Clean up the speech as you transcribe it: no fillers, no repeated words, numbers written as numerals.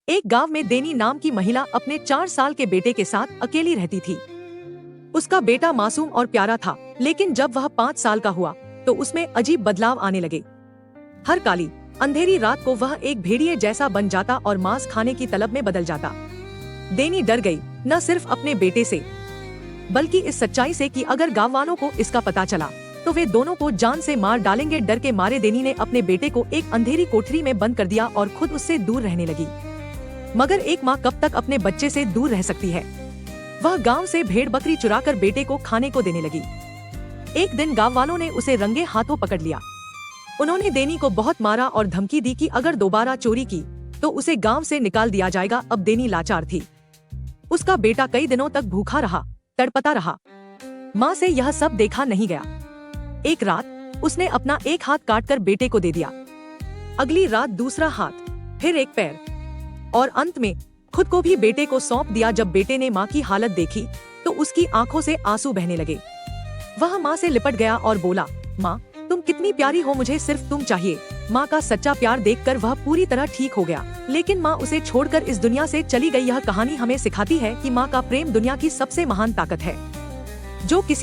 एक गांव में देनी नाम की महिला अपने 4 साल के बेटे के साथ अकेली रहती थी। उसका बेटा मासूम और प्यारा था, लेकिन जब वह 5 साल का हुआ तो उसमें अजीब बदलाव आने लगे। हर काली अंधेरी रात को वह एक भेड़िए जैसा बन जाता और मांस खाने की तलब में बदल जाता। देनी डर गई, न सिर्फ अपने बेटे से बल्कि इस सच्चाई से कि अगर गाँव वालों को इसका पता चला तो वे दोनों को जान से मार डालेंगे। डर के मारे देनी ने अपने बेटे को एक अंधेरी कोठरी में बंद कर दिया और खुद उससे दूर रहने लगी। मगर एक माँ कब तक अपने बच्चे से दूर रह सकती है। वह गांव से भेड़ बकरी चुराकर बेटे को खाने को देने लगी। एक दिन गांव वालों ने उसे रंगे हाथों पकड़ लिया। उन्होंने देनी को बहुत मारा और धमकी दी कि अगर दोबारा चोरी की तो उसे गांव से निकाल दिया जाएगा। अब देनी लाचार थी। उसका बेटा कई दिनों तक भूखा रहा, तड़पता रहा। माँ से यह सब देखा नहीं गया। एक रात उसने अपना एक हाथ काटकर बेटे को दे दिया, अगली रात दूसरा हाथ, फिर एक पैर और अंत में खुद को भी बेटे को सौंप दिया। जब बेटे ने माँ की हालत देखी तो उसकी आंखों से आंसू बहने लगे। वह माँ से लिपट गया और बोला, माँ तुम कितनी प्यारी हो, मुझे सिर्फ तुम चाहिए। माँ का सच्चा प्यार देखकर वह पूरी तरह ठीक हो गया, लेकिन माँ उसे छोड़कर इस दुनिया से चली गई। यह कहानी हमें सिखाती है कि माँ का प्रेम दुनिया की सबसे महान ताकत है, जो किसी